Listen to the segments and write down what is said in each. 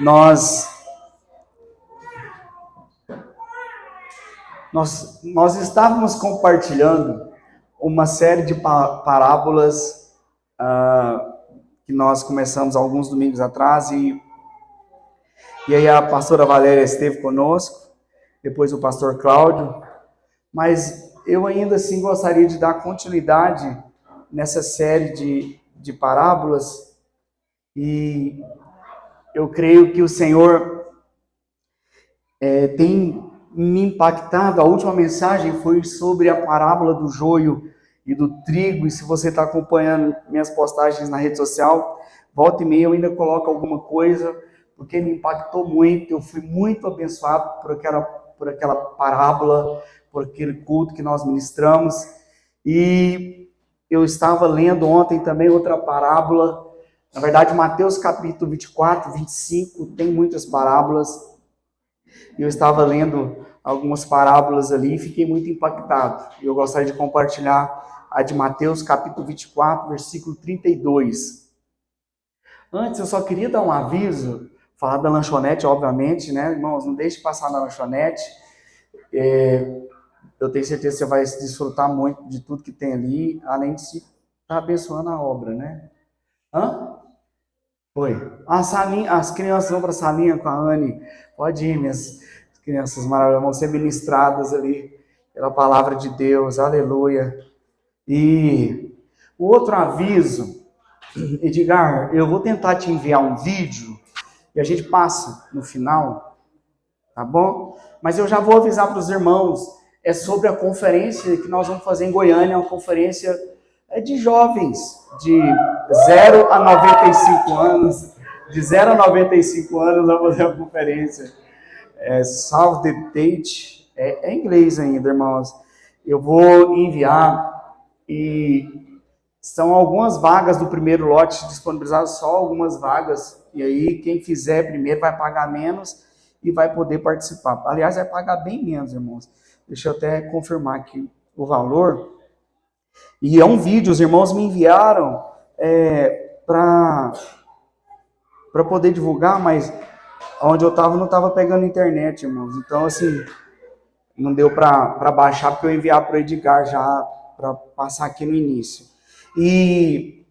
Nós estávamos compartilhando uma série de parábolas que nós começamos alguns domingos atrás e aí a pastora Valéria esteve conosco, depois o pastor Cláudio, mas eu ainda assim gostaria de dar continuidade nessa série de parábolas e eu creio que o Senhor tem me impactado. A última mensagem foi sobre a parábola do joio e do trigo, e se você está acompanhando minhas postagens na rede social, volta e meia eu ainda coloco alguma coisa, porque me impactou muito, eu fui muito abençoado por aquela parábola, por aquele culto que nós ministramos, e eu estava lendo ontem também outra parábola. Na verdade, Mateus capítulo 24, 25, tem muitas parábolas. Eu estava lendo algumas parábolas ali e fiquei muito impactado. Eu gostaria de compartilhar a de Mateus capítulo 24, versículo 32. Antes, eu só queria dar um aviso, falar da lanchonete, obviamente, né? Irmãos, não deixe de passar na lanchonete. Eu tenho certeza que você vai desfrutar muito de tudo que tem ali, além de se estar abençoando a obra, né? Oi. As crianças vão para a salinha com a Anne. Pode ir, minhas crianças maravilhosas. Vão ser ministradas ali pela palavra de Deus. Aleluia. E o outro aviso, Edgar, eu vou tentar te enviar um vídeo e a gente passa no final, tá bom? Mas eu já vou avisar para os irmãos, é sobre a conferência que nós vamos fazer em Goiânia, uma conferência de jovens, de 0 a 95 anos. De 0 a 95 anos vamos fazer uma conferência. Save the Date. É inglês ainda, irmãos. Eu vou enviar e são algumas vagas do primeiro lote disponibilizadas, só algumas vagas. E aí quem fizer primeiro vai pagar menos e vai poder participar. Aliás, vai pagar bem menos, irmãos. Deixa eu até confirmar aqui o valor. E é um vídeo, os irmãos me enviaram para poder divulgar, mas onde eu estava não estava pegando internet, irmãos. Então, assim, não deu para baixar, porque eu enviar para o Edgar já para passar aqui no início. E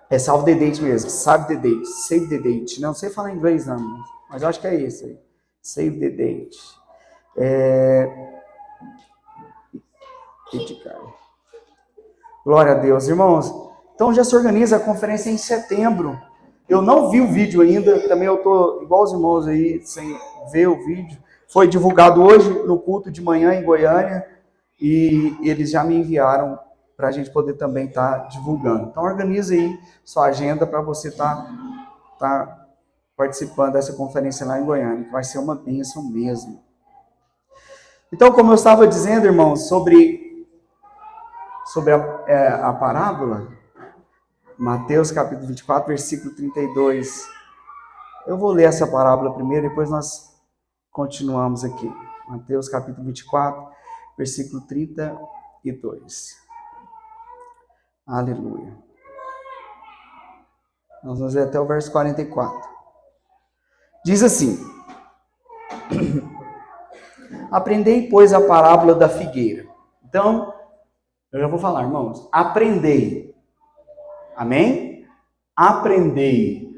é Save the Date mesmo, Save the Date. Não sei falar inglês, não, mas eu acho que é esse aí. Save the Date. Edgar. Glória a Deus, irmãos. Então já se organiza a conferência em setembro. Eu não vi o vídeo ainda, também eu estou igual os irmãos aí, sem ver o vídeo. Foi divulgado hoje no culto de manhã em Goiânia e eles já me enviaram para a gente poder também estar divulgando. Então organize aí sua agenda para você estar participando dessa conferência lá em Goiânia, que vai ser uma bênção mesmo. Então, como eu estava dizendo, irmãos, sobre a parábola, Mateus capítulo 24, versículo 32. Eu vou ler essa parábola primeiro, depois nós continuamos aqui. Mateus capítulo 24, versículo 32. Aleluia. Nós vamos ler até o verso 44. Diz assim: Aprendei, pois, a parábola da figueira. Então, eu já vou falar, irmãos. Aprendei. Amém? Aprendei.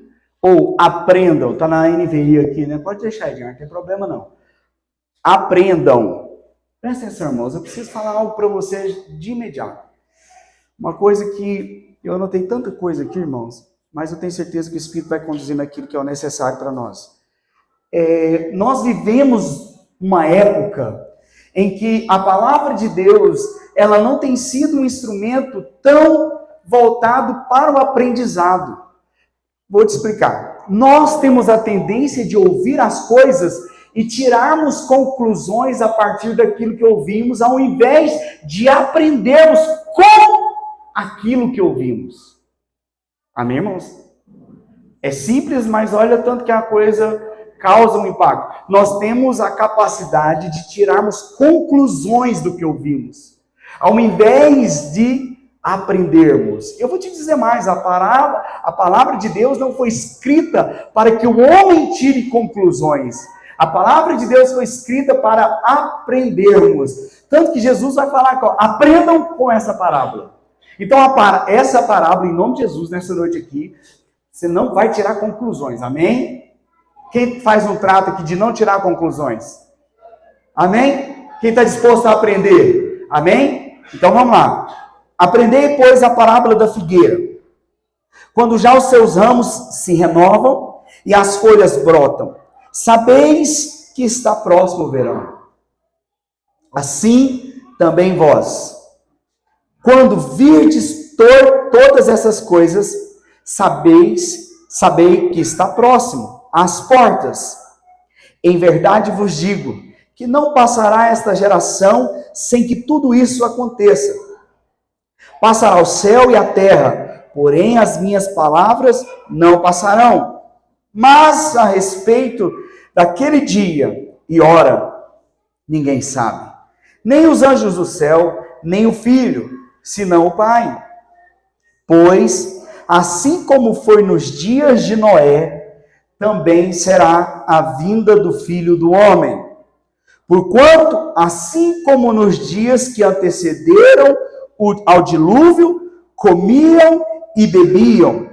Ou aprendam. Está na NVI aqui, né? Pode deixar, Edgar, não tem problema não. Aprendam. Presta atenção, irmãos. Eu preciso falar algo para vocês de imediato. Uma coisa que eu anotei tanta coisa aqui, irmãos, mas eu tenho certeza que o Espírito vai conduzindo aquilo que é o necessário para nós. Nós vivemos uma época em que a palavra de Deus, ela não tem sido um instrumento tão voltado para o aprendizado. Vou te explicar. Nós temos a tendência de ouvir as coisas e tirarmos conclusões a partir daquilo que ouvimos, ao invés de aprendermos com aquilo que ouvimos. Amém, irmãos? É simples, mas olha tanto que a coisa causa um impacto. Nós temos a capacidade de tirarmos conclusões do que ouvimos, ao invés de aprendermos. Eu vou te dizer mais, a palavra de Deus não foi escrita para que o homem tire conclusões. A palavra de Deus foi escrita para aprendermos. Tanto que Jesus vai falar, aprendam com essa parábola. Então, essa parábola, em nome de Jesus, nessa noite aqui, você não vai tirar conclusões, amém? Quem faz um trato aqui de não tirar conclusões? Amém? Quem está disposto a aprender? Amém? Então, vamos lá. Aprendei, pois, a parábola da figueira. Quando já os seus ramos se renovam e as folhas brotam, sabeis que está próximo o verão. Assim também vós, quando virdes todas essas coisas, sabei que está próximo, às portas. Em verdade vos digo, que não passará esta geração sem que tudo isso aconteça. Passará o céu e a terra, porém as minhas palavras não passarão. Mas a respeito daquele dia e hora, ninguém sabe. Nem os anjos do céu, nem o Filho, senão o Pai. Pois, assim como foi nos dias de Noé, também será a vinda do Filho do Homem. Porquanto, assim como nos dias que antecederam ao dilúvio, comiam e bebiam,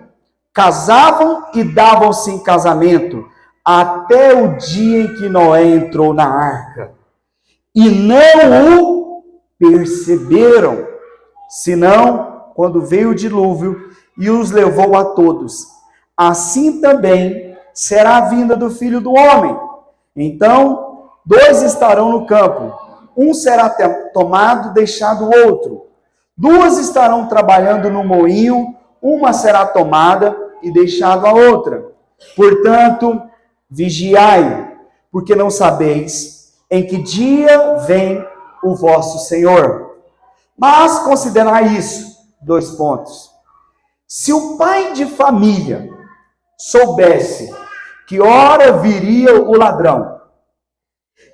casavam e davam-se em casamento, até o dia em que Noé entrou na arca. E não o perceberam, senão quando veio o dilúvio e os levou a todos. Assim também será a vinda do Filho do Homem. Então, 2 estarão no campo, um será tomado, deixado o outro. 2 estarão trabalhando no moinho, uma será tomada e deixado a outra. Portanto, vigiai, porque não sabeis em que dia vem o vosso Senhor. Mas considerai isso, 2 pontos. Se o pai de família soubesse que hora viria o ladrão,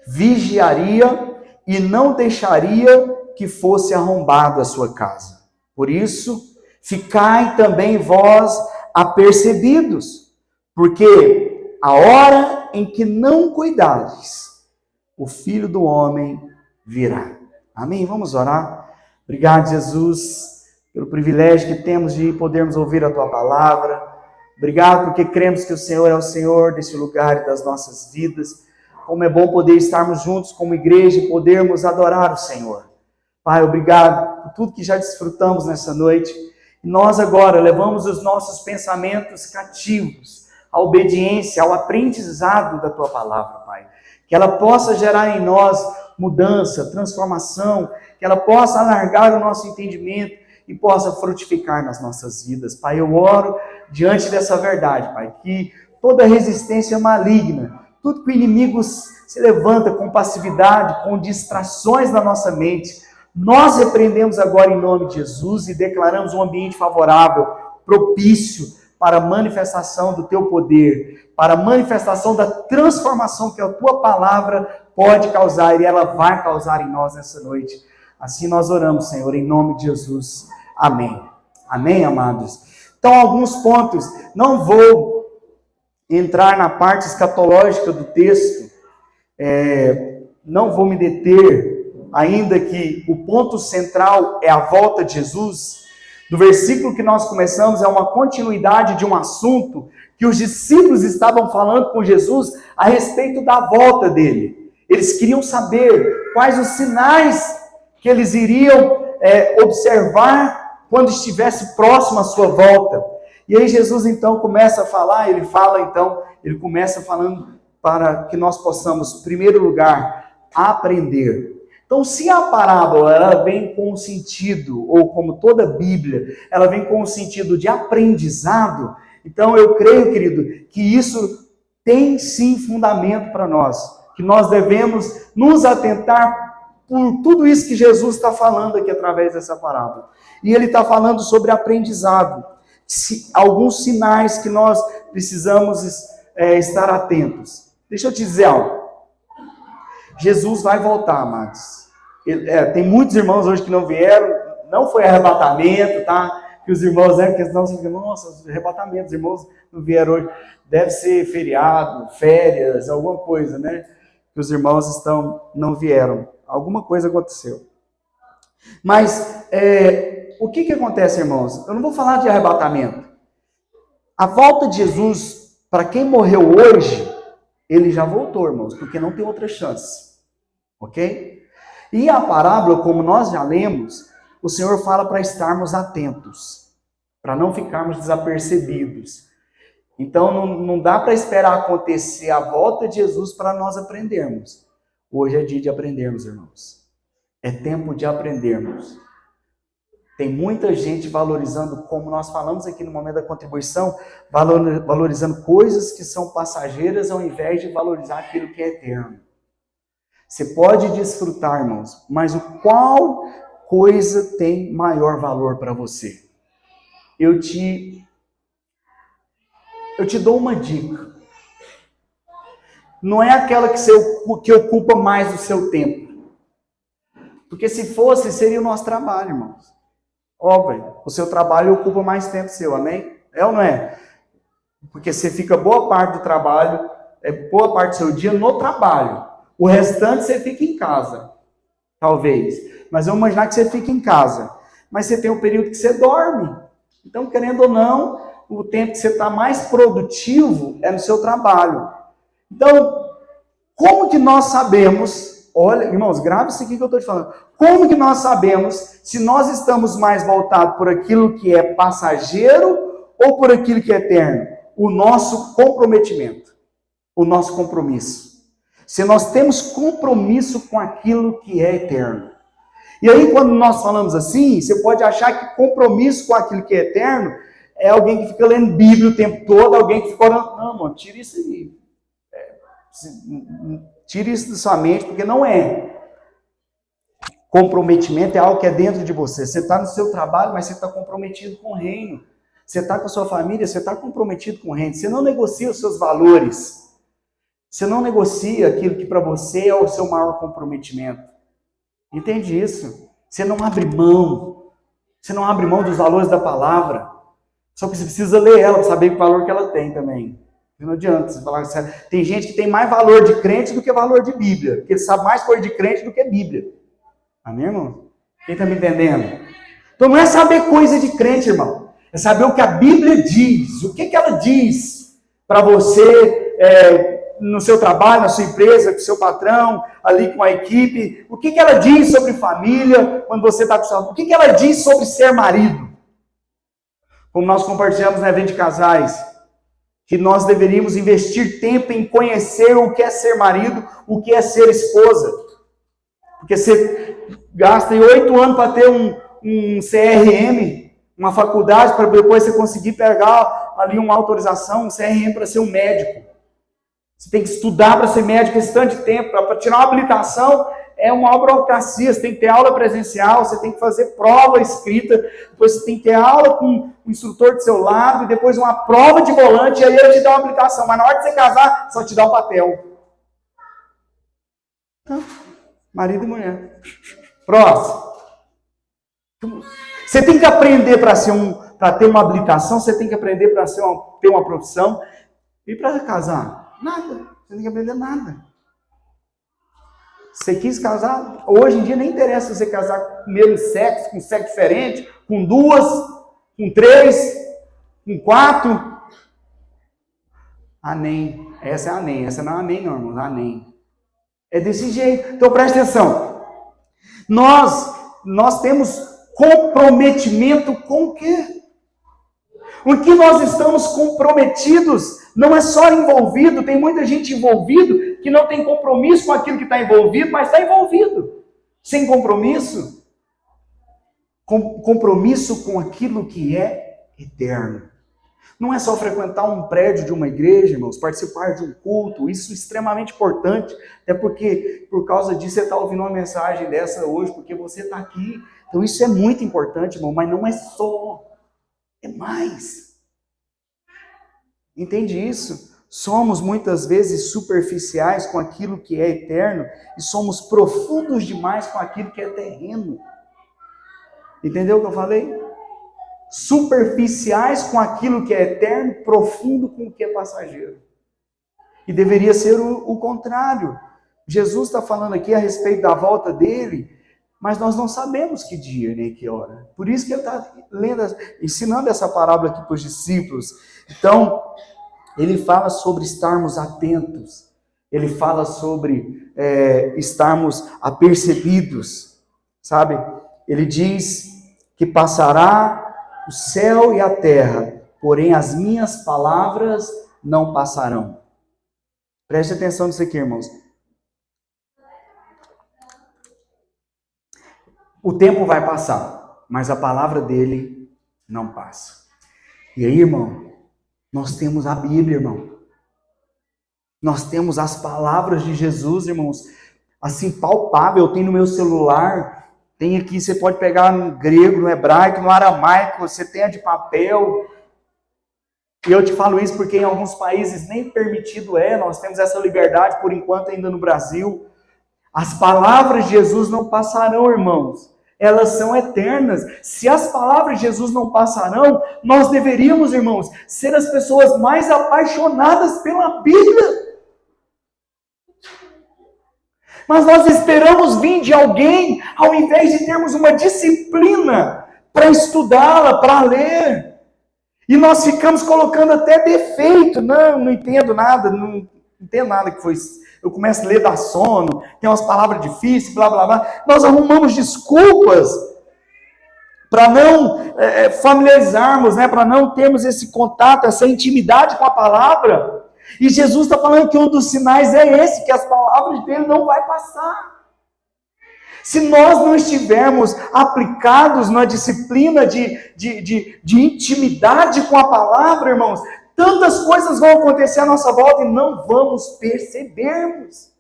vigiaria e não deixaria que fosse arrombado a sua casa. Por isso, ficai também vós apercebidos, porque a hora em que não cuidares, o Filho do Homem virá. Amém? Vamos orar. Obrigado, Jesus, pelo privilégio que temos de podermos ouvir a Tua palavra. Obrigado porque cremos que o Senhor é o Senhor desse lugar e das nossas vidas. Como é bom poder estarmos juntos como igreja e podermos adorar o Senhor. Pai, obrigado por tudo que já desfrutamos nessa noite. E nós agora levamos os nossos pensamentos cativos à obediência, ao aprendizado da Tua palavra, Pai. Que ela possa gerar em nós mudança, transformação, que ela possa alargar o nosso entendimento e possa frutificar nas nossas vidas. Pai, eu oro diante dessa verdade, Pai, que toda resistência maligna, tudo que o inimigo se levanta com passividade, com distrações na nossa mente, nós repreendemos agora em nome de Jesus e declaramos um ambiente favorável, propício para a manifestação do Teu poder, para a manifestação da transformação que a Tua palavra pode causar e ela vai causar em nós nessa noite. Assim nós oramos, Senhor, em nome de Jesus. Amém. Amém, amados? Então, alguns pontos. Não vou entrar na parte escatológica do texto, não vou me deter, ainda que o ponto central é a volta de Jesus. Do versículo que nós começamos é uma continuidade de um assunto que os discípulos estavam falando com Jesus a respeito da volta dele. Eles queriam saber quais os sinais que eles iriam observar quando estivesse próximo à sua volta. E aí Jesus então começa a falar, ele começa falando para que nós possamos, em primeiro lugar, aprender. Então, se a parábola ela vem com o sentido, ou como toda a Bíblia, ela vem com o sentido de aprendizado, então eu creio, querido, que isso tem sim fundamento para nós, que nós devemos nos atentar por tudo isso que Jesus está falando aqui através dessa parábola. E ele está falando sobre aprendizado, alguns sinais que nós precisamos estar atentos. Deixa eu te dizer algo. Jesus vai voltar, amados. Tem muitos irmãos hoje que não vieram, Não foi arrebatamento, tá? Que os irmãos, né? Porque senão você fica, nossa, arrebatamento, os irmãos não vieram hoje. Deve ser feriado, férias, alguma coisa, né? Que os irmãos não vieram. Alguma coisa aconteceu. Mas, o que acontece, irmãos? Eu não vou falar de arrebatamento. A volta de Jesus, para quem morreu hoje, ele já voltou, irmãos, porque não tem outra chance. Ok? E a parábola, como nós já lemos, o Senhor fala para estarmos atentos, para não ficarmos desapercebidos. Então, não dá para esperar acontecer a volta de Jesus para nós aprendermos. Hoje é dia de aprendermos, irmãos. É tempo de aprendermos. Tem muita gente valorizando, como nós falamos aqui no momento da contribuição, valorizando coisas que são passageiras ao invés de valorizar aquilo que é eterno. Você pode desfrutar, irmãos, mas qual coisa tem maior valor para você? Eu te dou uma dica. Não é aquela que ocupa mais o seu tempo. Porque se fosse, seria o nosso trabalho, irmãos. Óbvio, o seu trabalho ocupa mais tempo seu, amém? É ou não é? Porque você fica boa parte do trabalho, boa parte do seu dia no trabalho. O restante você fica em casa, talvez. Mas vamos imaginar que você fica em casa. Mas você tem um período que você dorme. Então, querendo ou não, o tempo que você está mais produtivo é no seu trabalho. Então, como que nós sabemos, olha, irmãos, grave isso aqui que eu estou te falando. Como que nós sabemos se nós estamos mais voltados por aquilo que é passageiro ou por aquilo que é eterno? O nosso comprometimento, o nosso compromisso. Se nós temos compromisso com aquilo que é eterno. E aí, quando nós falamos assim, você pode achar que compromisso com aquilo que é eterno é alguém que fica lendo Bíblia o tempo todo, alguém que fica orando. Não, mano, tira isso aí. Tire isso da sua mente, porque não é. Comprometimento é algo que é dentro de você. Você está no seu trabalho, mas você está comprometido com o reino. Você está com a sua família, você está comprometido com o reino. Você não negocia os seus valores. Você não negocia aquilo que para você é o seu maior comprometimento. Entende isso? Você não abre mão. Você não abre mão dos valores da palavra. Só que você precisa ler ela para saber o valor que ela tem também. Não adianta você falar. Tem gente que tem mais valor de crente do que valor de Bíblia. Porque ele sabe mais coisa de crente do que Bíblia. Amém, irmão? Quem está me entendendo? Então não é saber coisa de crente, irmão. É saber o que a Bíblia diz. O que ela diz para você no seu trabalho, na sua empresa, com o seu patrão, ali com a equipe. O que ela diz sobre família, quando você está com sua... O que ela diz sobre ser marido? Como nós compartilhamos no evento de casais, que nós deveríamos investir tempo em conhecer o que é ser marido, o que é ser esposa. Porque você gasta 8 anos para ter um CRM, uma faculdade, para depois você conseguir pegar ali uma autorização, um CRM para ser um médico. Você tem que estudar para ser médico esse tanto de tempo. Para tirar uma habilitação é uma burocracia. Você tem que ter aula presencial, você tem que fazer prova escrita, depois você tem que ter aula com o instrutor do seu lado, e depois uma prova de volante, e aí ele te dá uma habilitação. Mas na hora de você casar, só te dá um papel. Então, marido e mulher. Próximo. Você tem que aprender para ter uma habilitação, você tem que aprender para ter uma profissão. E para casar? Nada. Você tem que aprender nada. Você quis casar? Hoje em dia nem interessa você casar com o mesmo sexo, com sexo diferente, com 2, com 3, com 4. Amém. Essa é amém. Essa não é amém, não, irmãos. Amém. É desse jeito. Então presta atenção. Nós temos comprometimento com o quê? O que nós estamos comprometidos não é só envolvido, tem muita gente envolvido que não tem compromisso com aquilo que está envolvido, mas está envolvido. Sem compromisso, compromisso com aquilo que é eterno. Não é só frequentar um prédio de uma igreja, irmãos, participar de um culto, isso é extremamente importante, até porque por causa disso você está ouvindo uma mensagem dessa hoje, porque você está aqui. Então isso é muito importante, irmão, mas não é só, é mais. Entende isso? Somos muitas vezes superficiais com aquilo que é eterno e somos profundos demais com aquilo que é terreno. Entendeu o que eu falei? Superficiais com aquilo que é eterno, profundo com o que é passageiro. E deveria ser o contrário. Jesus está falando aqui a respeito da volta dele, mas nós não sabemos que dia nem que hora. Por isso que ele está ensinando essa parábola aqui para os discípulos. Então, ele fala sobre estarmos atentos. Ele fala sobre estarmos apercebidos, sabe? Ele diz que passará o céu e a terra, porém as minhas palavras não passarão. Preste atenção nisso aqui, irmãos. O tempo vai passar, mas a palavra dele não passa. E aí, irmão, nós temos a Bíblia, irmão. Nós temos as palavras de Jesus, irmãos, assim, palpável. Eu tenho no meu celular, tem aqui, você pode pegar no grego, no hebraico, no aramaico, você tem a de papel. E eu te falo isso porque em alguns países nem permitido nós temos essa liberdade por enquanto ainda no Brasil. As palavras de Jesus não passarão, irmãos. Elas são eternas. Se as palavras de Jesus não passarão, nós deveríamos, irmãos, ser as pessoas mais apaixonadas pela Bíblia. Mas nós esperamos vir de alguém, ao invés de termos uma disciplina para estudá-la, para ler. E nós ficamos colocando até defeito. Não entendo nada, não entendo nada que foi. Eu começo a ler, dá sono, tem umas palavras difíceis, blá, blá, blá. Nós arrumamos desculpas para não familiarizarmos, né? Para não termos esse contato, essa intimidade com a palavra. E Jesus está falando que um dos sinais é esse, que as palavras dele não vai passar. Se nós não estivermos aplicados na disciplina de intimidade com a palavra, irmãos, tantas coisas vão acontecer à nossa volta e não vamos percebermos.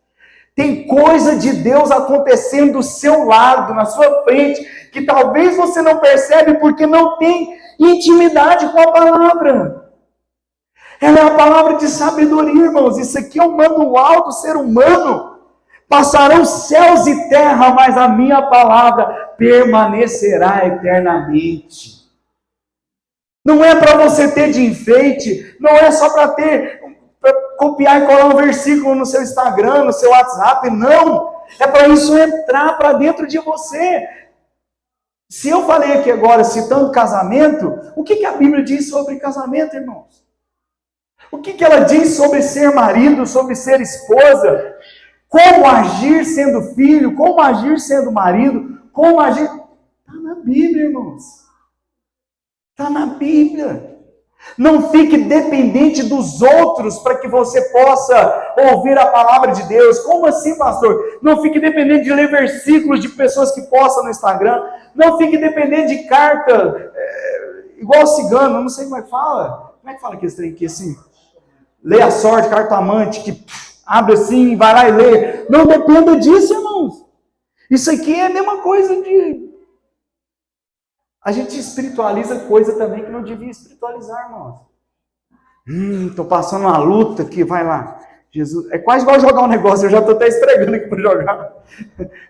Tem coisa de Deus acontecendo do seu lado, na sua frente, que talvez você não percebe porque não tem intimidade com a palavra. Ela é a palavra de sabedoria, irmãos. Isso aqui é o manual do ser humano. Passarão céus e terra, mas a minha palavra permanecerá eternamente. Não é para você ter de enfeite, não é só para copiar e colar um versículo no seu Instagram, no seu WhatsApp, não. É para isso entrar para dentro de você. Se eu falei aqui agora citando casamento, o que a Bíblia diz sobre casamento, irmãos? O que ela diz sobre ser marido, sobre ser esposa? Como agir sendo filho, como agir sendo marido, como agir... Está na Bíblia, irmãos. Está na Bíblia. Não fique dependente dos outros para que você possa ouvir a palavra de Deus. Como assim, pastor? Não fique dependente de ler versículos de pessoas que postam no Instagram. Não fique dependente de carta, igual cigano, não sei como é que fala. Como é que fala aquele trem aqui assim? Lê a sorte, cartomante, que abre assim, vai lá e lê. Não dependa disso, irmãos. Isso aqui é a mesma coisa de... A gente espiritualiza coisa também que não devia espiritualizar, irmãos. Estou passando uma luta aqui, vai lá. Jesus, é quase igual jogar um negócio, eu já estou até esfregando aqui para jogar.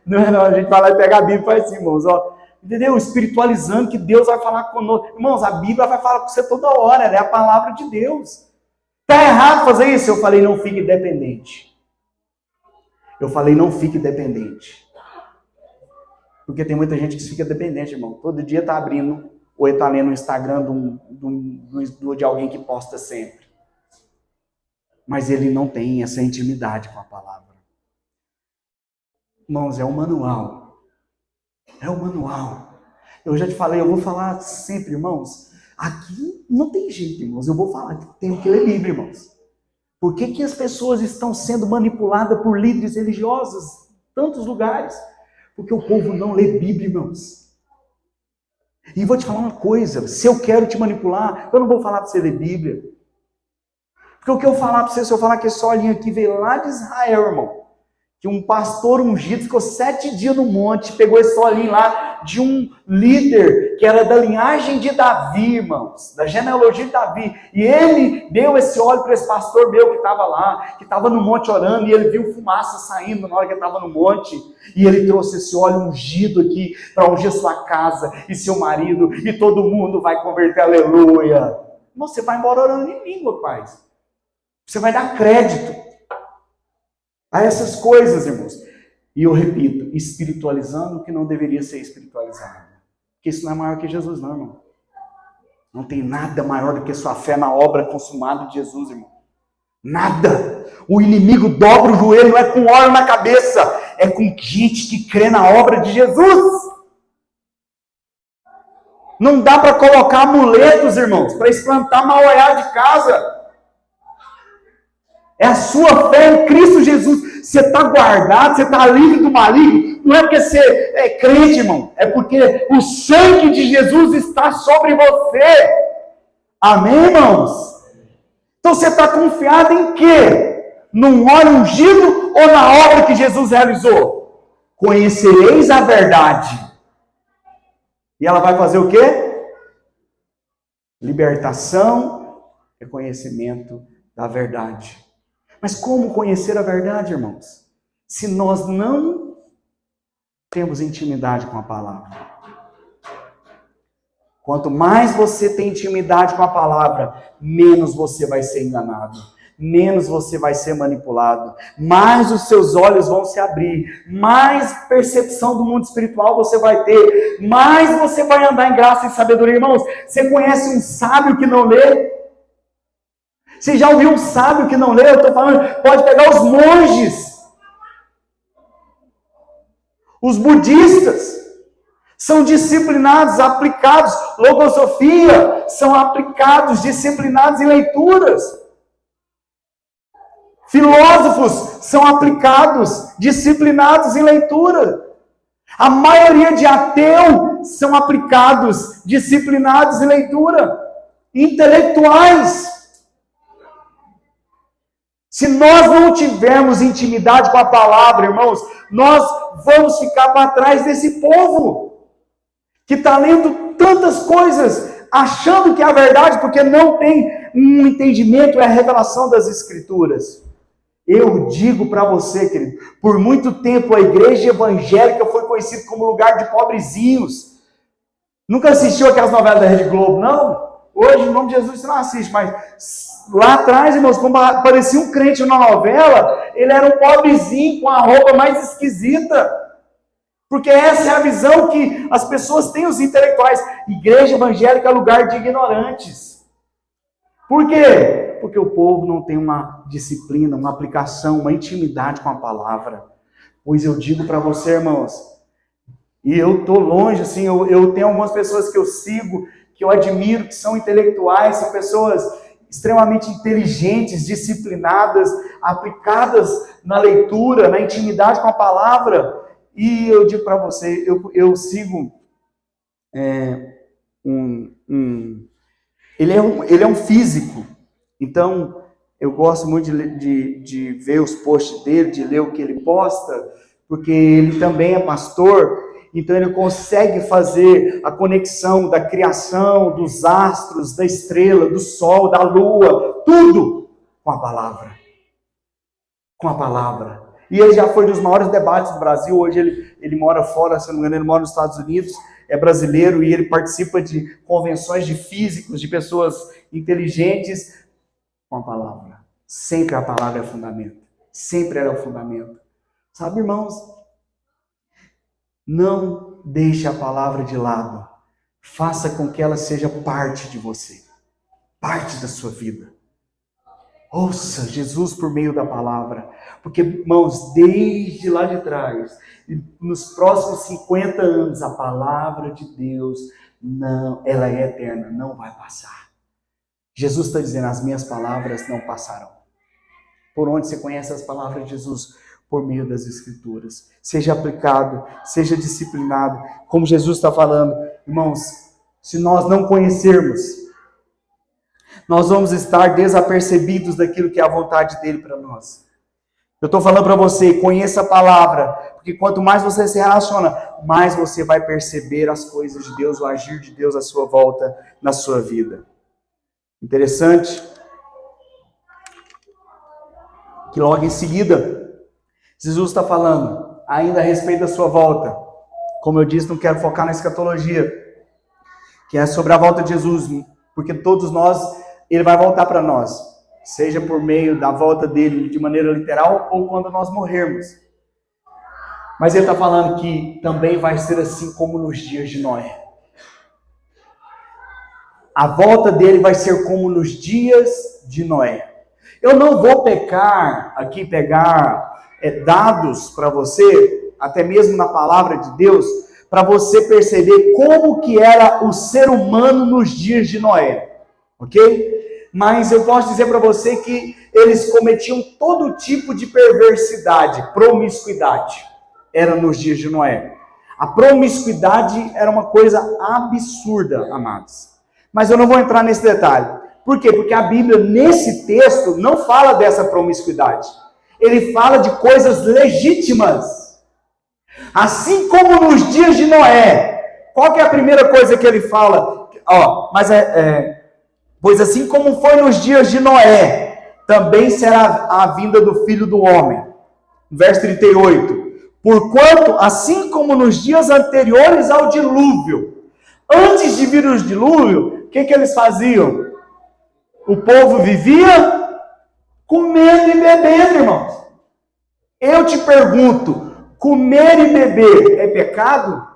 Não, a gente vai lá e pega a Bíblia e faz assim, irmãos. Ó, entendeu? Espiritualizando que Deus vai falar conosco. Irmãos, a Bíblia vai falar com você toda hora, ela é a palavra de Deus. Está errado fazer isso? Eu falei, não fique dependente. Eu falei, não fique dependente. Porque tem muita gente que fica dependente, irmão. Todo dia está abrindo, ou está lendo o Instagram de alguém que posta sempre. Mas ele não tem essa intimidade com a palavra. Irmãos, é um manual. É um manual. Eu já te falei, eu vou falar sempre, irmãos. Aqui não tem jeito, irmãos. Eu vou falar que tenho que ler Bíblia, irmãos. Por que as pessoas estão sendo manipuladas por líderes religiosos em tantos lugares? Porque o povo não lê Bíblia, irmãos. E vou te falar uma coisa. Se eu quero te manipular, eu não vou falar para você ler Bíblia. Porque o que eu falar para você, se eu falar que esse olhinho aqui veio lá de Israel, irmão. Que um pastor ungido ficou 7 dias no monte, pegou esse olhinho lá, de um líder que era da linhagem de Davi, irmãos, da genealogia de Davi. E ele deu esse óleo para esse pastor meu que estava lá, que estava no monte orando, e ele viu fumaça saindo na hora que ele estava no monte. E ele trouxe esse óleo ungido aqui para ungir sua casa e seu marido, e todo mundo vai converter, aleluia. Você vai embora orando em língua, paz. Você vai dar crédito a essas coisas, irmãos. E eu repito, espiritualizando o que não deveria ser espiritualizado. Porque isso não é maior que Jesus, não, irmão. Não tem nada maior do que sua fé na obra consumada de Jesus, irmão. Nada. O inimigo dobra o joelho, não é com óleo na cabeça, é com gente que crê na obra de Jesus. Não dá para colocar amuletos, irmãos, para espantar mal-olhado de casa. É a sua fé em Cristo Jesus. Você está guardado, você está livre do maligno. Não é porque você é crente, irmão. É porque o sangue de Jesus está sobre você. Amém, irmãos? Então você está confiado em quê? Num óleo ungido ou na obra que Jesus realizou? Conhecereis a verdade. E ela vai fazer o quê? Libertação e conhecimento da verdade. Mas como conhecer a verdade, irmãos? Se nós não temos intimidade com a palavra. Quanto mais você tem intimidade com a palavra, menos você vai ser enganado, menos você vai ser manipulado, mais os seus olhos vão se abrir, mais percepção do mundo espiritual você vai ter, mais você vai andar em graça e sabedoria. Irmãos, você conhece um sábio que não lê? Você já ouviu um sábio que não lê? Eu estou falando, pode pegar os monges. Os budistas são disciplinados, aplicados. Logosofia são aplicados, disciplinados em leituras. Filósofos são aplicados, disciplinados em leitura. A maioria de ateus são aplicados, disciplinados em leitura. Intelectuais. Se nós não tivermos intimidade com a palavra, irmãos, nós vamos ficar para trás desse povo que está lendo tantas coisas, achando que é a verdade, porque não tem um entendimento, é a revelação das Escrituras. Eu digo para você, querido, por muito tempo a igreja evangélica foi conhecida como lugar de pobrezinhos. Nunca assistiu aquelas novelas da Rede Globo, não? Hoje, no nome de Jesus, você não assiste, mas lá atrás, irmãos, quando aparecia um crente na novela, ele era um pobrezinho com a roupa mais esquisita. Porque essa é a visão que as pessoas têm, os intelectuais. Igreja evangélica é lugar de ignorantes. Por quê? Porque o povo não tem uma disciplina, uma aplicação, uma intimidade com a palavra. Pois eu digo para você, irmãos, e eu estou longe, assim, eu tenho algumas pessoas que eu sigo, que eu admiro, que são intelectuais, são pessoas extremamente inteligentes, disciplinadas, aplicadas na leitura, na intimidade com a palavra. E eu digo para você, eu sigo ele é um físico, então eu gosto muito de ver os posts dele, de ler o que ele posta, porque ele também é pastor. Então ele consegue fazer a conexão da criação, dos astros, da estrela, do sol, da lua, tudo com a palavra. Com a palavra. E ele já foi dos maiores debates do Brasil. Hoje ele mora fora, se não me engano, ele mora nos Estados Unidos, é brasileiro, e ele participa de convenções de físicos, de pessoas inteligentes, com a palavra. Sempre a palavra é o fundamento. Sempre era o fundamento. Sabe, irmãos? Não deixe a palavra de lado. Faça com que ela seja parte de você. Parte da sua vida. Ouça Jesus por meio da palavra. Porque, irmãos, desde lá de trás, nos próximos 50 anos, a palavra de Deus, não, ela é eterna, não vai passar. Jesus está dizendo, as minhas palavras não passarão. Por onde você conhece as palavras de Jesus? Por meio das Escrituras. Seja aplicado, seja disciplinado, como Jesus está falando. Irmãos, se nós não conhecermos, nós vamos estar desapercebidos daquilo que é a vontade dele para nós. Eu estou falando para você, conheça a palavra, porque Porque quanto mais você se relaciona, mais você vai perceber as coisas de Deus, o agir de Deus à sua volta, na sua vida. Interessante que logo em seguida, Jesus está falando ainda a respeito da sua volta. Como eu disse, não quero focar na escatologia, que é sobre a volta de Jesus, porque todos nós, ele vai voltar para nós, seja por meio da volta dele de maneira literal ou quando nós morrermos. Mas ele está falando que também vai ser assim como nos dias de Noé. A volta dele vai ser como nos dias de Noé. Eu não vou pegar dados para você, até mesmo na palavra de Deus, para você perceber como que era o ser humano nos dias de Noé, ok? Mas eu posso dizer para você que eles cometiam todo tipo de perversidade, promiscuidade, era nos dias de Noé. A promiscuidade era uma coisa absurda, amados. Mas eu não vou entrar nesse detalhe. Por quê? Porque a Bíblia, nesse texto, não fala dessa promiscuidade. Ele fala de coisas legítimas. Assim como nos dias de Noé. Qual que é a primeira coisa que ele fala? Pois assim como foi nos dias de Noé, também será a vinda do Filho do Homem. Verso 38. Porquanto, assim como nos dias anteriores ao dilúvio, antes de vir o dilúvio, o que eles faziam? O povo vivia comendo e bebendo, irmãos. Eu te pergunto, comer e beber é pecado?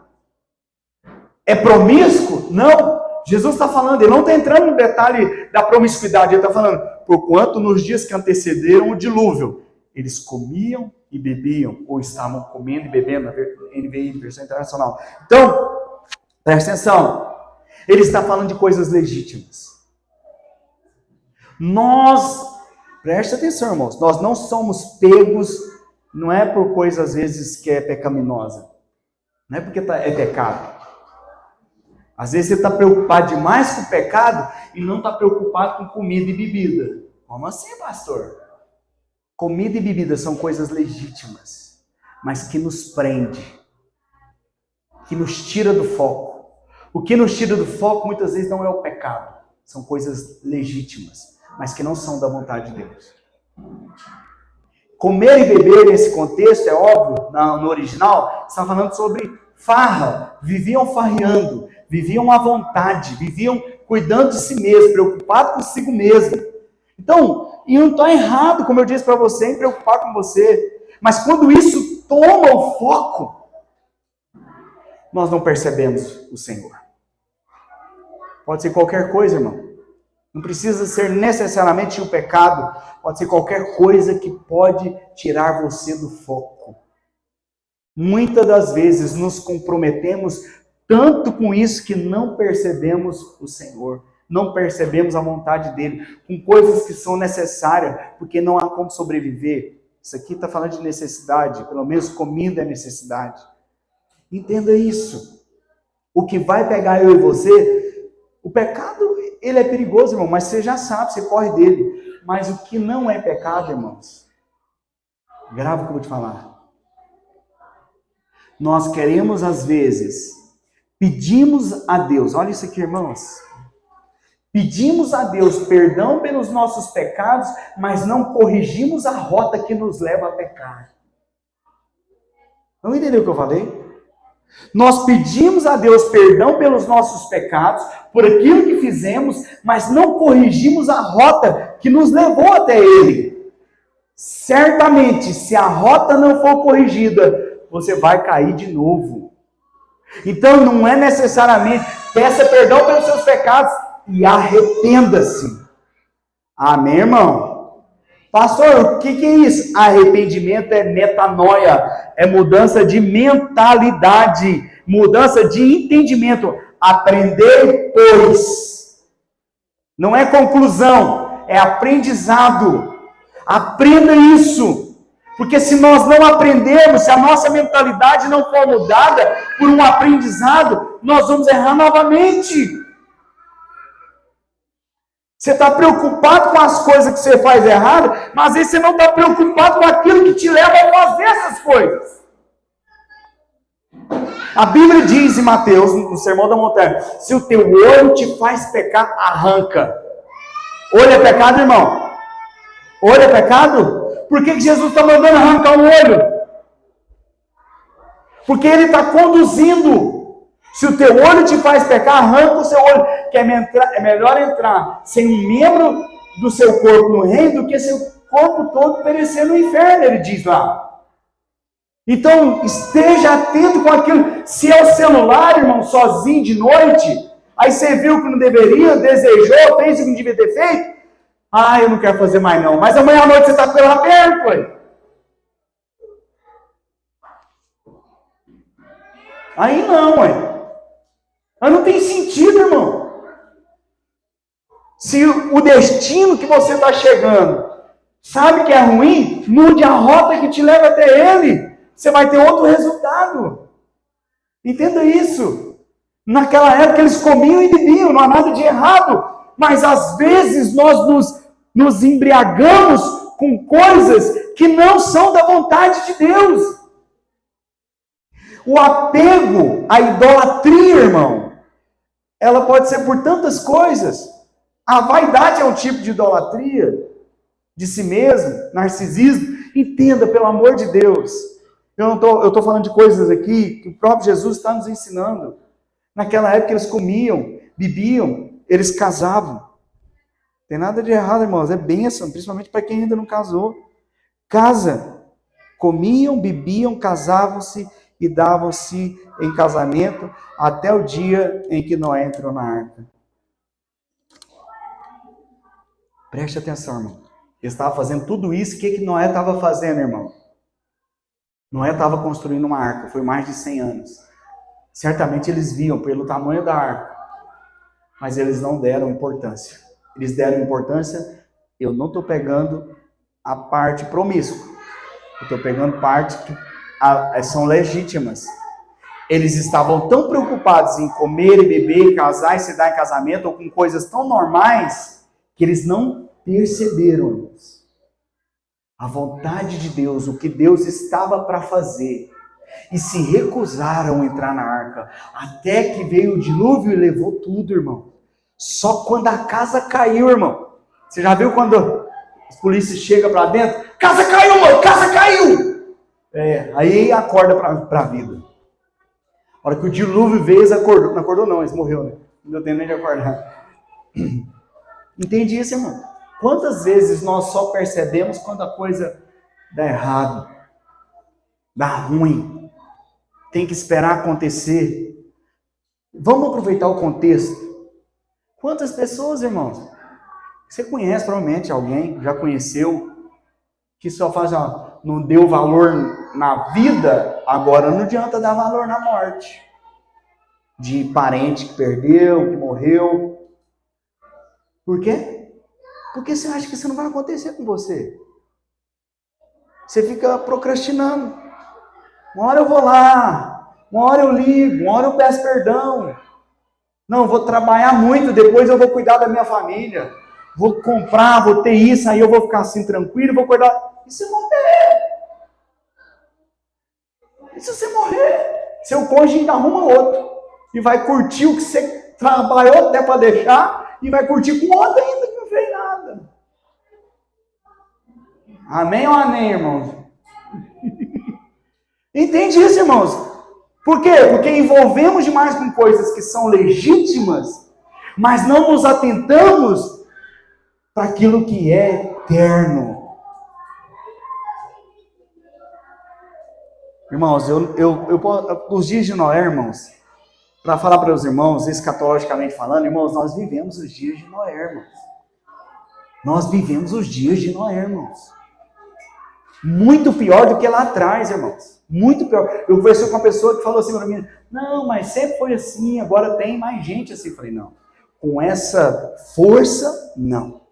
É promíscuo? Não. Jesus está falando, ele não está entrando no detalhe da promiscuidade, ele está falando, porquanto nos dias que antecederam o dilúvio, eles comiam e bebiam, ou estavam comendo e bebendo, na NVI, versão internacional. Então, presta atenção, ele está falando de coisas legítimas. Presta atenção, irmãos, nós não somos pegos, não é por coisa às vezes que é pecaminosa, não é porque é pecado. Às vezes você está preocupado demais com o pecado e não está preocupado com comida e bebida. Como assim, pastor? Comida e bebida são coisas legítimas, mas que nos prende, que nos tira do foco. O que nos tira do foco muitas vezes não é o pecado, são coisas legítimas, mas que não são da vontade de Deus. Comer e beber nesse contexto, é óbvio, no original, está falando sobre farra, viviam farreando, viviam à vontade, viviam cuidando de si mesmo, preocupados consigo mesmo. Então, e não está errado, como eu disse para você, em preocupar com você, mas quando isso toma o foco, nós não percebemos o Senhor. Pode ser qualquer coisa, irmão. Não precisa ser necessariamente um pecado, pode ser qualquer coisa que pode tirar você do foco. Muitas das vezes nos comprometemos tanto com isso que não percebemos o Senhor, não percebemos a vontade dele, com coisas que são necessárias, porque não há como sobreviver. Isso aqui está falando de necessidade, pelo menos comida é necessidade. Entenda isso. O que vai pegar eu e você, o pecado, ele é perigoso, irmão, mas você já sabe, você corre dele. Mas o que não é pecado, irmãos, grava o que eu vou te falar. Nós queremos, às vezes, pedimos a Deus, olha isso aqui, irmãos. Pedimos a Deus perdão pelos nossos pecados, mas não corrigimos a rota que nos leva a pecar. Não entendeu o que eu falei? Nós pedimos a Deus perdão pelos nossos pecados, por aquilo que fizemos, mas não corrigimos a rota que nos levou até Ele. Certamente, se a rota não for corrigida, você vai cair de novo. Então, não é necessariamente peça perdão pelos seus pecados e arrependa-se. Amém, irmão? Pastor, o que é isso? Arrependimento é metanoia, é mudança de mentalidade, mudança de entendimento. Aprender, pois. Não é conclusão, é aprendizado. Aprenda isso. Porque se nós não aprendermos, se a nossa mentalidade não for mudada por um aprendizado, nós vamos errar novamente. Você está preocupado com as coisas que você faz errado, mas às vezes você não está preocupado com aquilo que te leva a fazer essas coisas. A Bíblia diz em Mateus, no Sermão da Montanha, se o teu olho te faz pecar, arranca. Olho é pecado, irmão? Olho é pecado? Por que Jesus está mandando arrancar o olho? Porque Ele está conduzindo. Se o teu olho te faz pecar, arranca o seu olho. Que é melhor entrar sem um membro do seu corpo no reino do que seu corpo todo perecer no inferno, ele diz lá. Então, esteja atento com aquilo. Se é o celular, irmão, sozinho de noite, aí você viu que não deveria, desejou, fez o que não devia ter feito, eu não quero fazer mais não. Mas amanhã à noite você está com ele aberto, ué. Aí não, ué. Aí não tem sentido, irmão. Se o destino que você está chegando, sabe que é ruim, mude a rota que te leva até ele. Você vai ter outro resultado. Entenda isso. Naquela época eles comiam e bebiam, não há nada de errado. Mas às vezes nós nos embriagamos com coisas que não são da vontade de Deus. O apego, a idolatria, irmão, ela pode ser por tantas coisas. A vaidade é um tipo de idolatria de si mesmo, narcisismo. Entenda, pelo amor de Deus. Eu estou falando de coisas aqui que o próprio Jesus está nos ensinando. Naquela época eles comiam, bebiam, eles casavam. Não tem nada de errado, irmãos. É bênção, principalmente para quem ainda não casou. Casa. Comiam, bebiam, casavam-se e davam-se em casamento até o dia em que Noé entrou na arca. Preste atenção, irmão. Ele estava fazendo tudo isso. O que Noé estava fazendo, irmão? Noé estava construindo uma arca. Foi mais de 100 anos. Certamente eles viam pelo tamanho da arca. Mas eles não deram importância. Eles deram importância. Eu não estou pegando a parte promíscua. Eu estou pegando parte que são legítimas. Eles estavam tão preocupados em comer e beber, casar e se dar em casamento, ou com coisas tão normais, que eles não perceberam a vontade de Deus, o que Deus estava para fazer, e se recusaram a entrar na arca, até que veio o dilúvio e levou tudo, irmão. Só quando a casa caiu, irmão. Você já viu quando os polícias chegam para dentro? Casa caiu, mano, casa caiu! Aí acorda para a vida. A hora que o dilúvio veio, eles acordou. Não acordou não, eles morreram, né? Não deu tempo nem de acordar. Entende isso, irmão? Quantas vezes nós só percebemos quando a coisa dá errado, dá ruim, tem que esperar acontecer. Vamos aproveitar o contexto. Quantas pessoas, irmãos, você conhece provavelmente alguém, já conheceu, que só faz, não deu valor na vida, agora não adianta dar valor na morte. De parente que perdeu, que morreu. Por quê? Porque você acha que isso não vai acontecer com você. Você fica procrastinando. Uma hora eu vou lá, uma hora eu ligo, uma hora eu peço perdão. Não, vou trabalhar muito, depois eu vou cuidar da minha família. Vou comprar, vou ter isso, aí eu vou ficar assim tranquilo, vou cuidar. E se morrer? E se você morrer? Seu cônjuge ainda arruma outro. E vai curtir o que você trabalhou até para deixar, e vai curtir com outro ainda que não fez nada. Amém ou amém, irmãos? Entende isso, irmãos? Por quê? Porque envolvemos demais com coisas que são legítimas, mas não nos atentamos para aquilo que é eterno. Irmãos, os dias de Noé, irmãos, para falar para os irmãos, escatologicamente falando, irmãos, nós vivemos os dias de Noé, irmãos. Nós vivemos os dias de Noé, irmãos. Muito pior do que lá atrás, irmãos. Muito pior. Eu conversei com uma pessoa que falou assim para mim, não, mas sempre foi assim, agora tem mais gente assim. Eu falei, não. Com essa força, não.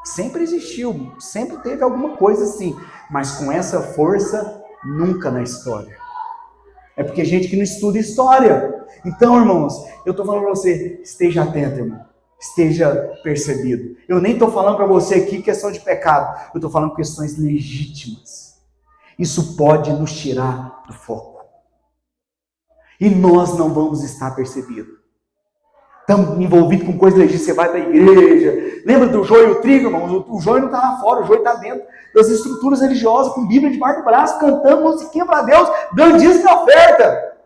Sempre existiu, sempre teve alguma coisa assim, mas com essa força, nunca na história. É porque gente que não estuda história. Então, irmãos, eu estou falando para você, esteja atento, irmão. Esteja percebido. Eu nem estou falando para você aqui questão de pecado. Eu estou falando questões legítimas. Isso pode nos tirar do foco. E nós não vamos estar percebidos. Estamos envolvidos com coisa legítima, você vai para a igreja. Lembra do joio e o trigo, irmão? O joio não está lá fora, o joio está dentro das estruturas religiosas, com Bíblia debaixo do braço, cantando musiquinha para Deus, dando dízimo e oferta.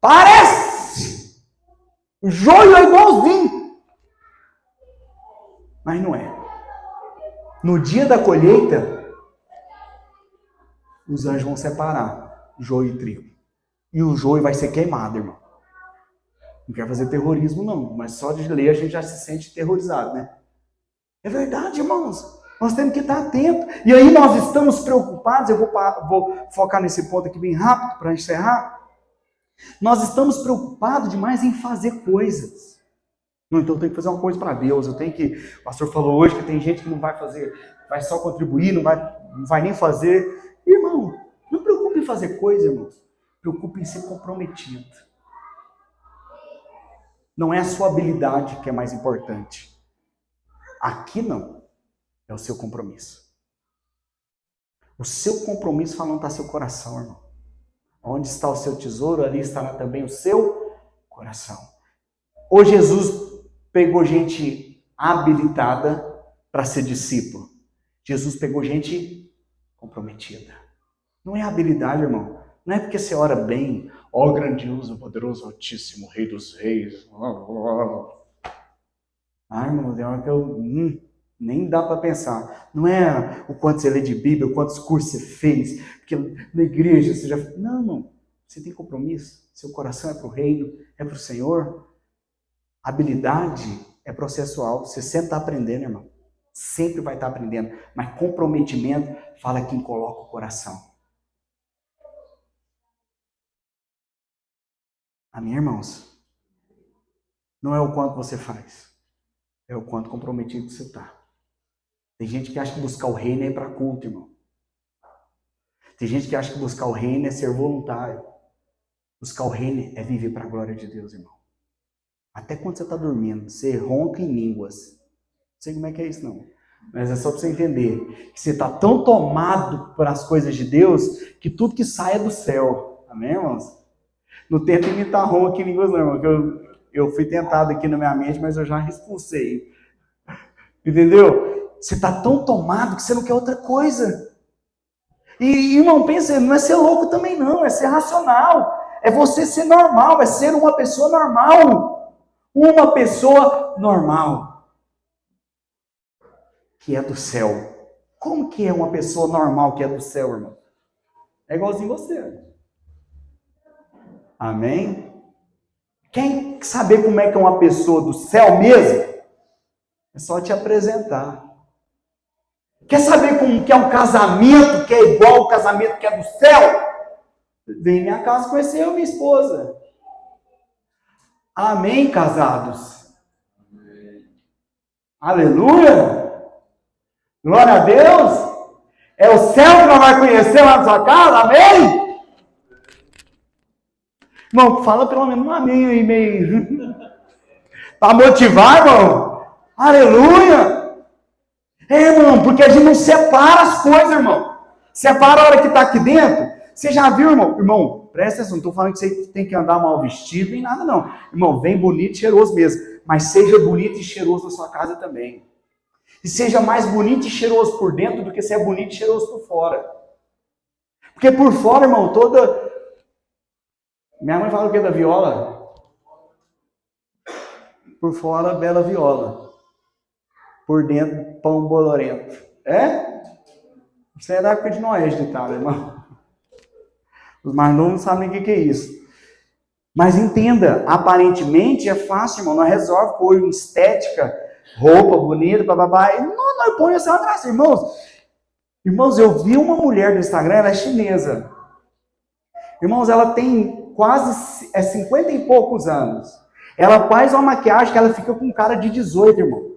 Parece! O joio é igualzinho. Mas não é. No dia da colheita, os anjos vão separar joio e trigo. E o joio vai ser queimado, irmão. Não quer fazer terrorismo, não. Mas só de ler a gente já se sente terrorizado, né? É verdade, irmãos. Nós temos que estar atentos. E aí nós estamos preocupados. Eu vou focar nesse ponto aqui bem rápido para encerrar. Nós estamos preocupados demais em fazer coisas. Não, então eu tenho que fazer uma coisa para Deus. O pastor falou hoje que tem gente que não vai fazer, vai só contribuir, não vai nem fazer. Irmão, não preocupe em fazer coisa, irmão. Preocupe em ser comprometido. Não é a sua habilidade que é mais importante. Aqui não. É o seu compromisso. O seu compromisso fala onde está seu coração, irmão. Onde está o seu tesouro, ali estará também o seu coração. Ou Jesus pegou gente habilitada para ser discípulo. Jesus pegou gente comprometida. Não é habilidade, irmão. Não é porque você ora bem, ó grandioso, poderoso, altíssimo, rei dos reis. Ah, irmão, tem hora que eu nem dá para pensar. Não é o quanto você lê de Bíblia, quantos cursos você fez, porque na igreja você já... Não, irmão. Você tem compromisso. Seu coração é para o reino, é para o Senhor. Habilidade é processual. Você sempre está aprendendo, irmão. Sempre vai estar aprendendo. Mas comprometimento fala quem coloca o coração. Amém, irmãos? Não é o quanto você faz. É o quanto comprometido você está. Tem gente que acha que buscar o reino é ir para culto, irmão. Tem gente que acha que buscar o reino é ser voluntário. Buscar o reino é viver para a glória de Deus, irmão. Até quando você está dormindo, você ronca em línguas. Não sei como é que é isso, não. Mas é só para você entender que você está tão tomado por as coisas de Deus que tudo que sai é do céu. Amém, irmãos? Não tenta imitar ronca em línguas, não, irmão. Que eu fui tentado aqui na minha mente, mas eu já expulsei. Entendeu? Você está tão tomado que você não quer outra coisa. E, irmão, pensa, não é ser louco também não, é ser racional. É você ser normal, é ser uma pessoa normal. Uma pessoa normal. Que é do céu. Como que é uma pessoa normal que é do céu, irmão? É igualzinho você. Amém? Quer saber como é que é uma pessoa do céu mesmo? É só te apresentar. Quer saber como que é um casamento que é igual ao casamento que é do céu? Vem em minha casa conhecer eu e minha esposa. Amém, casados? Amém. Aleluia! Glória a Deus! É o céu que nós vamos conhecer lá na sua casa? Amém? Irmão, fala pelo menos um amém aí meio. Para motivar, irmão? Aleluia! Irmão, porque a gente não separa as coisas, irmão. Separa a hora que está aqui dentro. Você já viu, irmão? Irmão, presta atenção, não estou falando que você tem que andar mal vestido nem nada, não. Irmão, vem bonito e cheiroso mesmo. Mas seja bonito e cheiroso na sua casa também. E seja mais bonito e cheiroso por dentro do que ser bonito e cheiroso por fora. Porque por fora, irmão, toda... Minha mãe fala o que da viola? Por fora, bela viola. Por dentro, pão bolorento. É? Isso é da época de Noé, de Itália, irmão. Os mais novos não sabem o que é isso. Mas entenda, aparentemente é fácil, irmão. Nós resolve pôr estética, roupa bonita, bababá. E nós põe essa graça, irmãos. Irmãos, eu vi uma mulher no Instagram, ela é chinesa. Irmãos, ela tem quase 50 e poucos anos. Ela faz uma maquiagem que ela fica com cara de 18, irmão.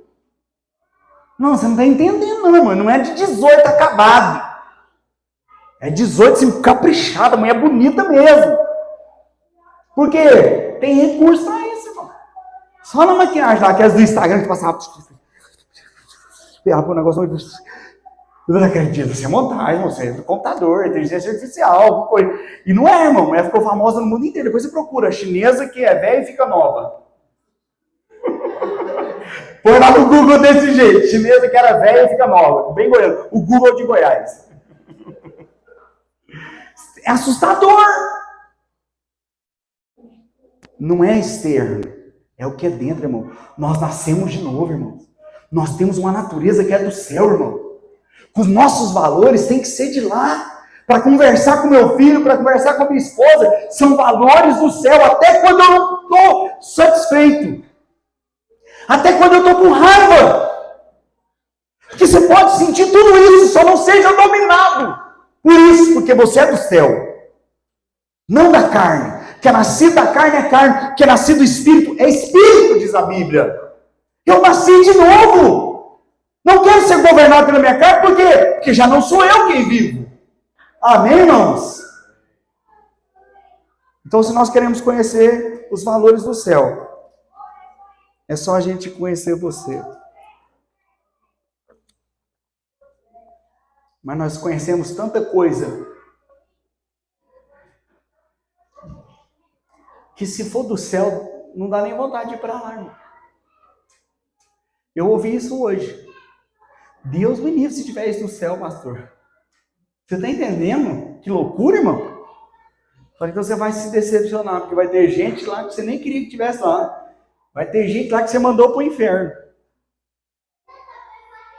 Não, você não está entendendo, não, irmão. Não é de 18 acabado. É 18, assim, caprichada, a mulher é bonita mesmo. Por quê? Tem recurso para isso, irmão. Só na maquiagem lá, aquelas do Instagram que passava. Ela põe um negócio. Eu não acredito, você é montagem, você é do computador, inteligência artificial, alguma coisa. E não é, irmão, ela ficou famosa no mundo inteiro. Depois você procura, a chinesa que é velha e fica nova. Põe lá no Google desse jeito, chinesa que era velha e fica nova. Bem goiano, o Google de Goiás. É assustador. Não é externo, é o que é dentro, irmão. Nós nascemos de novo, irmão. Nós temos uma natureza que é do céu, irmão. Os nossos valores têm que ser de lá. Para conversar com meu filho, para conversar com a minha esposa, são valores do céu, até quando eu não estou satisfeito. Até quando eu estou com raiva. Porque você pode sentir tudo isso, só não seja dominado por isso, porque você é do céu. Não da carne. Que é nascido da carne é carne, que é nascido do espírito é espírito, diz a Bíblia. Eu nasci de novo. Não quero ser governado pela minha carne, por quê? Porque já não sou eu quem vivo. Amém, irmãos? Então, se nós queremos conhecer os valores do céu, é só a gente conhecer você. Mas nós conhecemos tanta coisa que se for do céu, não dá nem vontade de ir para lá, irmão. Eu ouvi isso hoje. Deus me livre se tiver isso no céu, pastor. Você está entendendo? Que loucura, irmão. Falei, então você vai se decepcionar, porque vai ter gente lá que você nem queria que tivesse lá. Vai ter gente lá que você mandou para o inferno.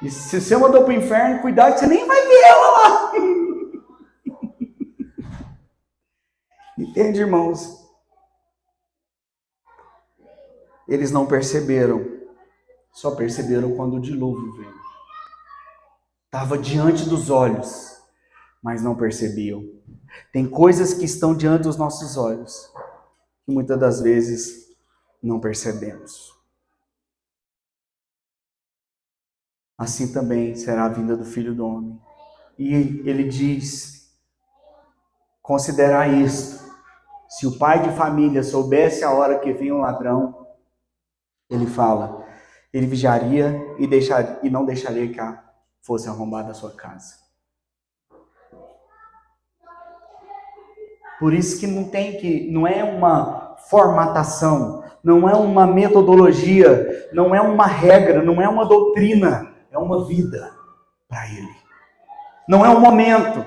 E se você mandou para o inferno, cuidado que você nem vai ver ela lá. Entende, irmãos? Eles não perceberam. Só perceberam quando o dilúvio veio. Estava diante dos olhos, mas não percebiam. Tem coisas que estão diante dos nossos olhos, que muitas das vezes não percebemos. Assim também será a vinda do Filho do Homem. E ele diz, considerar isto, se o pai de família soubesse a hora que vem o ladrão, ele fala, ele vigiaria e não deixaria que fosse arrombada a sua casa. Por isso que não é uma formatação, não é uma metodologia, não é uma regra, não é uma doutrina, é uma vida para ele. Não é um momento.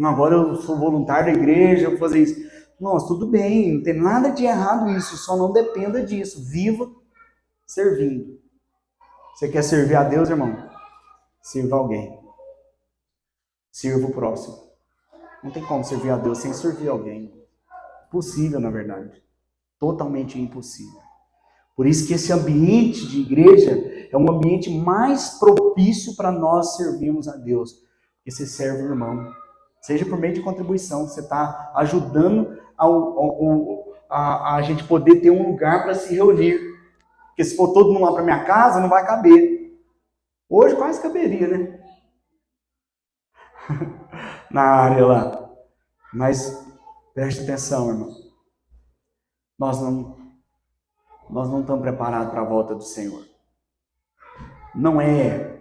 Agora eu sou voluntário da igreja, eu vou fazer isso. Nossa, tudo bem, não tem nada de errado isso, só não dependa disso. Viva servindo. Você quer servir a Deus, irmão? Sirva alguém. Sirva o próximo. Não tem como servir a Deus sem servir alguém. Impossível, na verdade. Totalmente impossível. Por isso que esse ambiente de igreja é um ambiente mais propício para nós servirmos a Deus. Porque você serve o irmão. Seja por meio de contribuição. Você está ajudando a gente poder ter um lugar para se reunir. Porque se for todo mundo lá para minha casa, não vai caber. Hoje quase caberia, né? Na área lá. Mas preste atenção, irmão. Nós não estamos preparados para a volta do Senhor. Não é.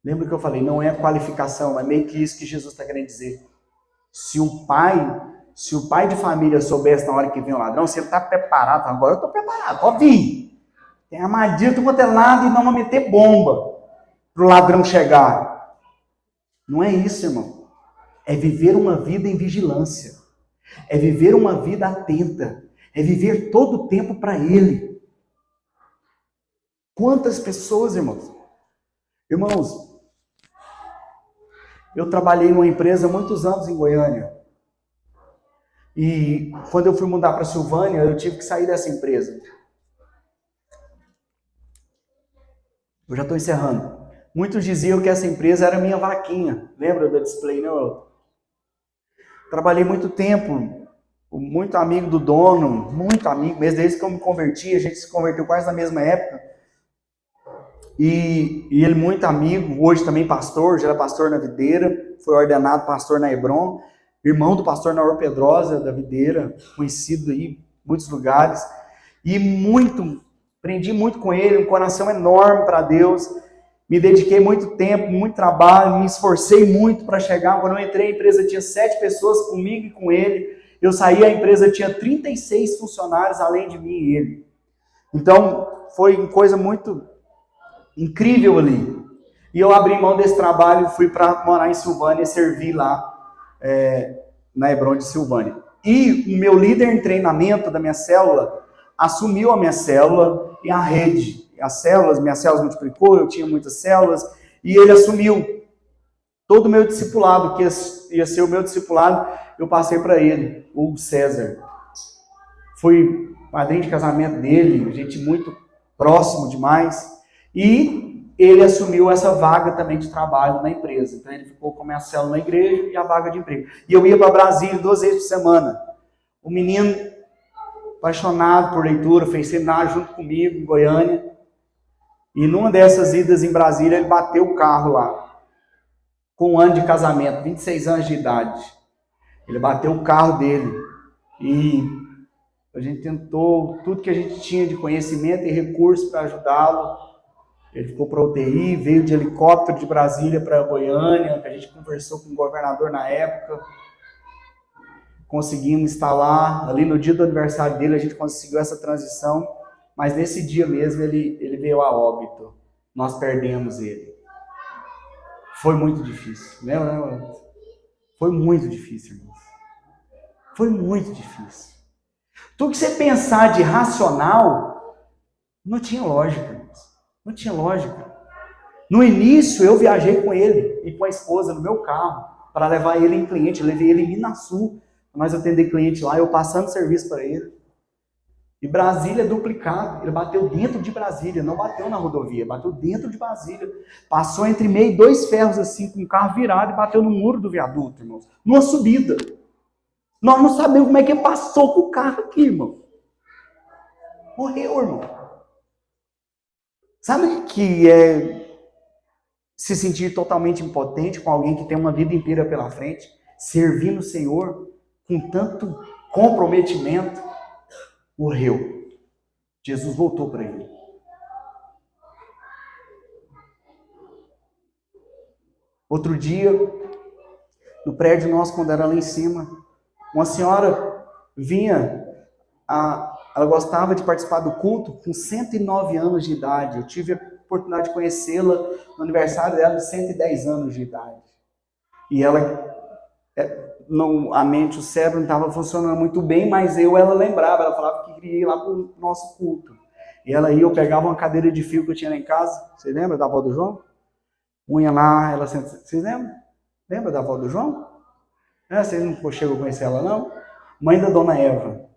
Lembra que eu falei? Não é qualificação. É meio que isso que Jesus está querendo dizer. Se o pai de família soubesse na hora que vem o ladrão, se ele está preparado, agora eu estou preparado. Ó, vim. Tem armadilha, tu quanto é lado e não vai meter bomba para o ladrão chegar. Não é isso, irmão. É viver uma vida em vigilância. É viver uma vida atenta. É viver todo o tempo para Ele. Quantas pessoas, irmãos? Irmãos, eu trabalhei numa empresa há muitos anos em Goiânia. E quando eu fui mudar para Silvânia, eu tive que sair dessa empresa. Eu já estou encerrando. Muitos diziam que essa empresa era minha vaquinha. Lembra da Display, né? Trabalhei muito tempo, muito amigo do dono, muito amigo, mesmo desde que eu me converti, a gente se converteu quase na mesma época. E ele muito amigo, hoje também pastor, já era pastor na Videira, foi ordenado pastor na Hebron, irmão do pastor Naor Pedrosa da Videira, conhecido aí em muitos lugares. E aprendi muito com ele, um coração enorme para Deus. Me dediquei muito tempo, muito trabalho, me esforcei muito para chegar. Quando eu entrei, a empresa tinha 7 pessoas comigo e com ele. Eu saí, a empresa tinha 36 funcionários, além de mim e ele. Então, foi uma coisa muito incrível ali. E eu abri mão desse trabalho, fui para morar em Silvânia e servi lá, na Hebron de Silvânia. E o meu líder em treinamento da minha célula assumiu a minha célula e a rede. Minhas células multiplicou, eu tinha muitas células, e ele assumiu todo o meu discipulado, que ia ser o meu discipulado, eu passei para ele, o César. Fui padrinho de casamento dele, gente muito próximo demais, e ele assumiu essa vaga também de trabalho na empresa. Então ele ficou com a minha célula na igreja e a vaga de emprego. E eu ia para Brasília 2 vezes por semana. O menino, apaixonado por leitura, fez seminário junto comigo em Goiânia. E numa dessas idas em Brasília, ele bateu o carro lá, com 1 ano de casamento, 26 anos de idade. Ele bateu o carro dele e a gente tentou tudo que a gente tinha de conhecimento e recurso para ajudá-lo. Ele ficou para UTI, veio de helicóptero de Brasília para Goiânia, que a gente conversou com o governador na época. Conseguimos instalar, ali no dia do aniversário dele, a gente conseguiu essa transição. Mas nesse dia mesmo ele veio a óbito. Nós perdemos ele. Foi muito difícil. Né? Foi muito difícil, irmãos. Foi muito difícil. Tudo que você pensar de racional, não tinha lógica, irmãos. Não tinha lógica. No início, eu viajei com ele e com a esposa no meu carro para levar ele em cliente. Eu levei ele em Minasul. Nós atender cliente lá, eu passando serviço para ele. E Brasília é duplicado. Ele bateu dentro de Brasília, não bateu na rodovia, bateu dentro de Brasília. Passou entre meio e 2 ferros assim, com o carro virado e bateu no muro do viaduto, irmãos. Numa subida. Nós não sabemos como é que ele passou com o carro aqui, irmão. Morreu, irmão. Sabe o que é se sentir totalmente impotente com alguém que tem uma vida inteira pela frente, servindo o Senhor com tanto comprometimento? Morreu. Jesus voltou para ele. Outro dia, no prédio nosso, quando era lá em cima, uma senhora vinha, ela gostava de participar do culto com 109 anos de idade. Eu tive a oportunidade de conhecê-la no aniversário dela de 110 anos de idade. E ela, a mente, o cérebro não estava funcionando muito bem, mas ela lembrava, ela falava que queria ir lá para o nosso culto. E ela ia, eu pegava uma cadeira de fio que eu tinha lá em casa. Vocês lembram da avó do João? Unha lá, ela senta. Vocês lembram? Lembra da avó do João? Vocês não chegam a conhecer ela, não? Mãe da dona Eva.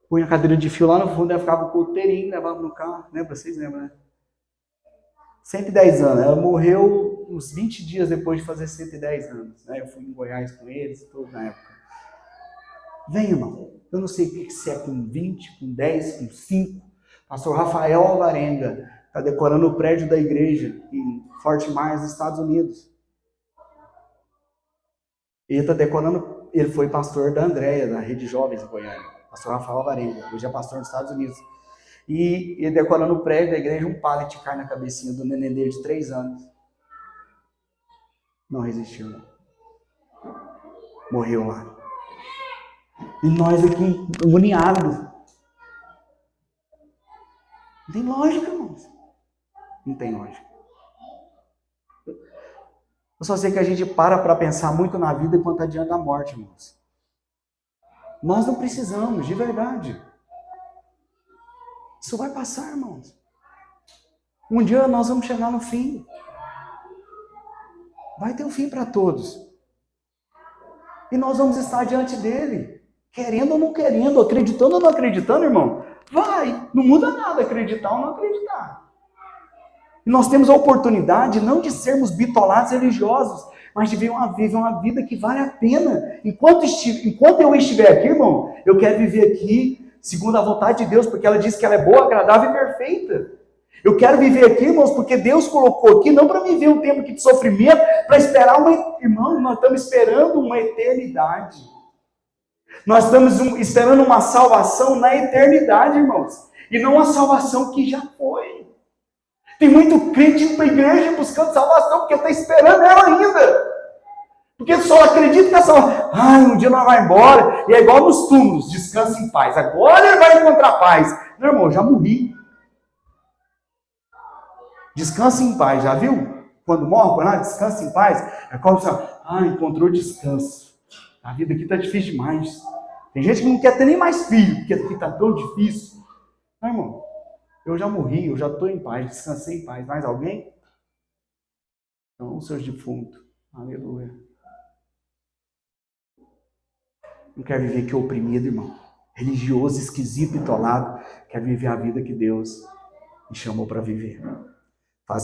Punha a cadeira de fio lá no fundo, ela ficava com o inteirinho, levava no carro. Lembra? Vocês lembram, né? 110 anos. Ela morreu uns 20 dias depois de fazer 110 anos. Né? Eu fui em Goiás com eles, tudo na época. Vem, irmão. Eu não sei o que se é com 20, com 10, com 5. Pastor Rafael Alvarenga está decorando o prédio da igreja em Fort Myers, nos Estados Unidos. Ele está decorando, ele foi pastor da Andréia, da Rede Jovens em Goiânia. Pastor Rafael Alvarenga, hoje é pastor nos Estados Unidos. E ele decorando o prédio da igreja, um pallet cai na cabecinha do neném dele de 3 anos. Não resistiu, não. Morreu lá. E nós aqui, agoniados. Não tem lógica, irmãos. Não tem lógica. Eu só sei que a gente para pensar muito na vida enquanto está diante da morte, irmãos. Nós não precisamos, de verdade. Isso vai passar, irmãos. Um dia nós vamos chegar no fim. Vai ter um fim para todos. E nós vamos estar diante dele. Querendo ou não querendo, acreditando ou não acreditando, irmão. Vai, não muda nada acreditar ou não acreditar. E nós temos a oportunidade não de sermos bitolados religiosos, mas de viver uma vida que vale a pena. Enquanto eu estiver aqui, irmão, eu quero viver aqui segundo a vontade de Deus, porque ela diz que ela é boa, agradável e perfeita. Eu quero viver aqui, irmãos, porque Deus colocou aqui, não para viver um tempo de sofrimento, para esperar Irmão, nós estamos esperando uma eternidade. Nós estamos esperando uma salvação na eternidade, irmãos. E não a salvação que já foi. Tem muito crente indo para a igreja buscando salvação, porque está esperando ela ainda. Porque só acredita que essa... um dia nós vamos embora. E é igual nos túmulos, descansa em paz. Agora ele vai encontrar paz. Meu irmão, eu já morri. Descansa em paz, já viu? Quando morre, descansa em paz. É como se, encontrou descanso. A vida aqui está difícil demais. Tem gente que não quer ter nem mais filho, porque aqui está tão difícil. Não, irmão, eu já morri, eu já estou em paz, descansei em paz. Mais alguém? Então, os seus defuntos. Aleluia. Não quer viver aqui oprimido, irmão. Religioso, esquisito, bitolado. Quer viver a vida que Deus me chamou para viver.